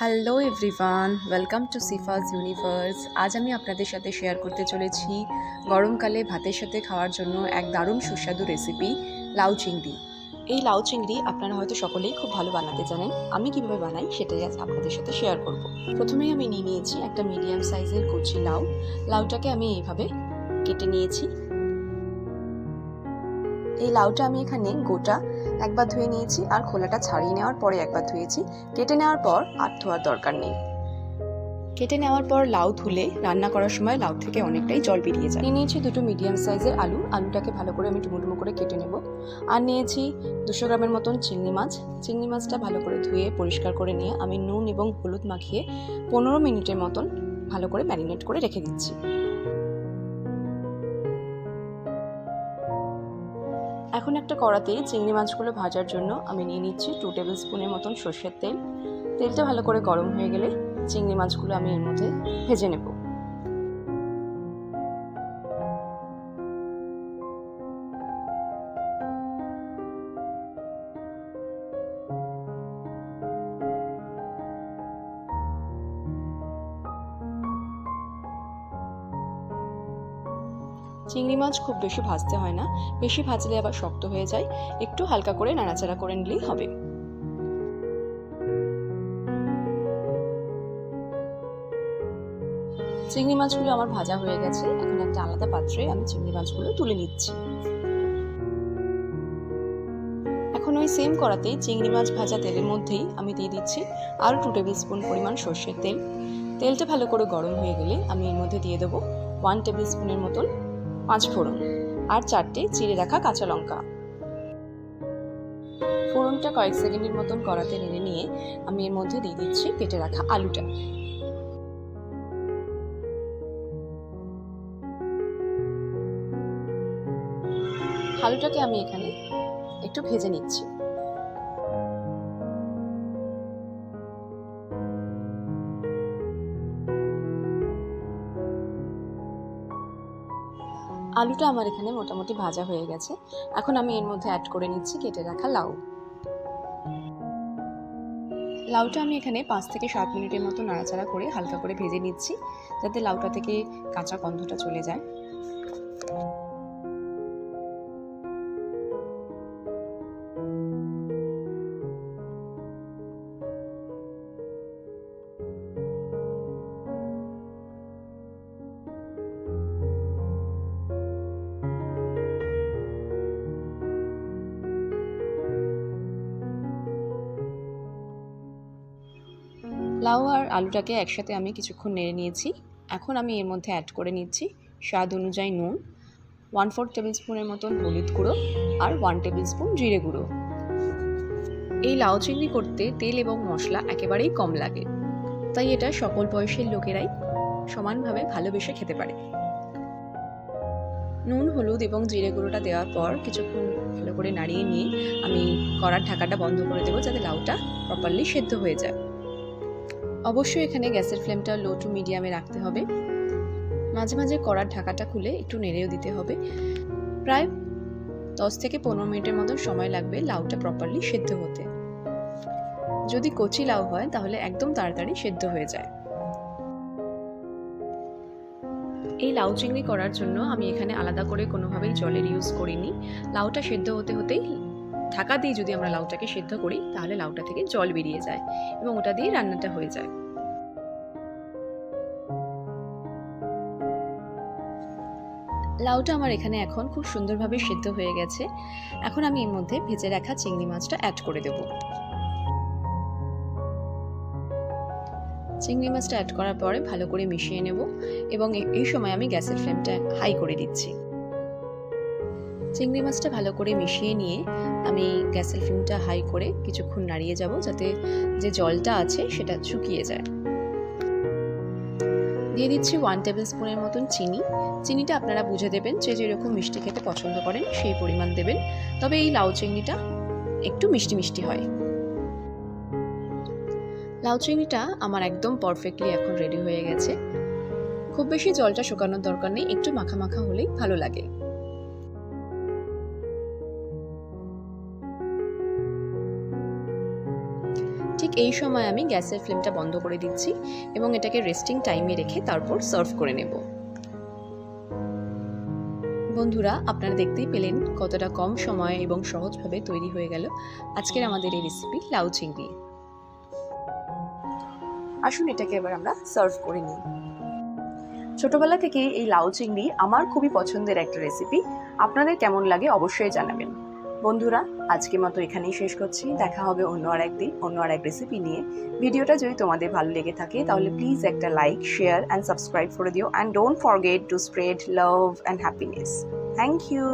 Hello everyone, welcome to সিফাস universe. আজ আমি আপনাদের সাথে শেয়ার করতে চলেছি গরমকালে ভাতের সাথে খাওয়ার জন্য এক দারুণ সুস্বাদু রেসিপি, লাউ চিংড়ি। এই লাউ চিংড়ি আপনারা হয়তো সকলেই খুব ভালো বানাতে জানেন। আমি কিভাবে বানাই সেটাই আজ আপনাদের সাথে শেয়ার করব। প্রথমেই আমি নিয়ে নিয়েছি একটা মিডিয়াম সাইজের কচি লাউ। লাউটাকে আমি এইভাবে কেটে নিয়েছি। এই লাউটা আমি এখানে গোটা একবার ধুয়ে নিয়েছি, আর খোলাটা ছাড়িয়ে নেওয়ার পরে একবার ধুয়েছি। কেটে নেওয়ার পর আর ধোয়ার দরকার নেই। কেটে নেওয়ার পর লাউ ধুলে রান্না করার সময় লাউ থেকে অনেকটাই জল বেরিয়ে যায়। নিয়েছি দুটো মিডিয়াম সাইজের আলুটাকে ভালো করে আমি ডুমো ডুমো করে কেটে নেব। আর নিয়েছি 200 গ্রামের মতন চিংড়ি মাছ। চিংড়ি মাছটা ভালো করে ধুয়ে পরিষ্কার করে নিয়ে আমি নুন এবং হলুদ মাখিয়ে 15 মিনিটের মতন ভালো করে ম্যারিনেট করে রেখে দিচ্ছি। এখন একটা কড়াতে চিংড়ি মাছগুলো ভাজার জন্য আমি নিয়ে নিচ্ছি 2 টেবিল স্পুনের মতন সর্ষের তেল। তেলটা ভালো করে গরম হয়ে গেলে চিংড়ি মাছগুলো আমি এর মধ্যে ভেজে নেব। চিংড়ি মাছ খুব বেশি ভাজতে হয় না, বেশি ভাজলে আবার শক্ত হয়ে যায়। একটু হালকা করে নাড়াচাড়া করে নিলেই হবে। চিংড়ি মাছগুলো আমার ভাজা হয়ে গেছে। এখন একটা আলাদা পাত্রে আমি চিংড়ি মাছগুলো তুলে নিচ্ছি। এখন ওই সেম কড়াতেই চিংড়ি মাছ ভাজা তেলের মধ্যেই আমি দিয়ে দিচ্ছি আরও 2 টেবিল স্পুন পরিমাণ সর্ষের তেল। তেলটা ভালো করে গরম হয়ে গেলে আমি এর মধ্যে দিয়ে দেবো 1 টেবিল স্পুনের মতন 5 ফোড়ন আর 4টে চিড়ে রাখা কাঁচা লঙ্কা। ফোড়নটা কয়েক সেকেন্ডের মতন কড়াতে নেড়ে নিয়ে আমি এর মধ্যে দিয়ে দিচ্ছি কেটে রাখা আলুটা। আলুটাকে আমি এখানে একটু ভেজে নিচ্ছি। আলুটা আমার এখানে মোটামুটি ভাজা হয়ে গেছে। এখন আমি এর মধ্যে অ্যাড করে নিচ্ছি কেটে রাখা লাউ। লাউটা আমি এখানে 5 থেকে 7 মিনিটের মতো নাড়াচাড়া করে হালকা করে ভেজে নিচ্ছি, যাতে লাউটা থেকে কাঁচা গন্ধটা চলে যায়। লাউ আর আলুটাকে একসাথে আমি কিছুক্ষণ নেড়ে নিয়েছি। এখন আমি এর মধ্যে অ্যাড করে নিচ্ছি স্বাদ অনুযায়ী নুন, 1/4 টেবিল স্পুনের মতন হলুদ গুঁড়ো আর 1 টেবিল স্পুন জিরে গুঁড়ো। এই লাউ চিংড়ি করতে তেল এবং মশলা একেবারেই কম লাগে, তাই এটা সকল বয়সের লোকেরাই সমানভাবে ভালোবেসে খেতে পারে। নুন, হলুদ এবং জিরে গুঁড়োটা দেওয়ার পর কিছুক্ষণ ভালো করে নাড়িয়ে নিয়ে আমি কড়ার ঢাকাটা বন্ধ করে দেবো, যাতে লাউটা প্রপারলি সেদ্ধ হয়ে যায়। অবশ্যই এখানে গ্যাসের ফ্লেমটা লো টু মিডিয়ামে রাখতে হবে। মাঝে মাঝে কড়ার ঢাকাটা খুলে একটু নেড়েও দিতে হবে। প্রায় 10 থেকে 15 মিনিটের মতো সময় লাগবে লাউটা প্রপারলি সেদ্ধ হতে। যদি কচি লাউ হয় তাহলে একদম তাড়াতাড়ি সেদ্ধ হয়ে যায়। এই লাউ চিংড়ি করার জন্য আমি এখানে আলাদা করে কোনোভাবেই জলের ইউজ করিনি। লাউটা সেদ্ধ হতে হতেই ঢাকা দিয়ে যদি আমরা লাউটাকে সেদ্ধ করি তাহলে লাউটা থেকে জল বেরিয়ে যায় এবং ওটা দিয়ে রান্নাটা হয়ে যায়। লাউটা আমার এখানে এখন খুব সুন্দরভাবে সেদ্ধ হয়ে গেছে। এখন আমি এর মধ্যে ভেজে রাখা চিংড়ি মাছটা অ্যাড করে দেব। চিংড়ি মাছটা অ্যাড করার পরে ভালো করে মিশিয়ে নেব এবং এই সময় আমি গ্যাসের ফ্লেমটা হাই করে দিচ্ছি। চিংড়ি মাছটা ভালো করে মিশিয়ে নিয়ে আমি গ্যাসের ফ্লেমটা হাই করে কিছুক্ষণ নাড়িয়ে যাব, যাতে যে জলটা আছে সেটা শুকিয়ে যায়। দিয়ে দিচ্ছি 1 টেবিল স্পুনের মতন চিনি। চিনিটা আপনারা বুঝে দেবেন, যে যেরকম মিষ্টি খেতে পছন্দ করেন সেই পরিমাণ দেবেন। তবে এই লাউ চিংড়িটা একটু মিষ্টি মিষ্টি হয়। লাউ চিংড়িটা আমার একদম পারফেক্টলি এখন রেডি হয়ে গেছে। খুব বেশি জলটা শুকানোর দরকার নেই, একটু মাখা মাখা হলেই ভালো লাগে। ঠিক এই সময় আমি গ্যাসের ফ্লেমটা বন্ধ করে দিচ্ছি এবং এটাকে রেস্টিং টাইমে রেখে তারপর সার্ভ করে নেব। বন্ধুরা, আপনারা দেখতেই পেলেন কতটা কম সময়ে এবং সহজভাবে তৈরি হয়ে গেল আজকের আমাদের এই রেসিপি লাউ চিংড়ি। আসুন এটাকে এবার আমরা সার্ভ করে নিই। ছোটবেলা থেকে এই লাউ চিংড়ি আমার খুবই পছন্দের একটা রেসিপি। আপনাদের কেমন লাগে অবশ্যই জানাবেন। বন্ধুরা, আজকের মতো এখানেই শেষ করছি। দেখা হবে অন্য আর একদিন অন্য আর এক রেসিপি নিয়ে। ভিডিওটা যদি তোমাদের ভালো লেগে থাকে তাহলে প্লিজ একটা লাইক, শেয়ার অ্যান্ড সাবস্ক্রাইব করে দিও, and don't forget to spread love and happiness. Thank you.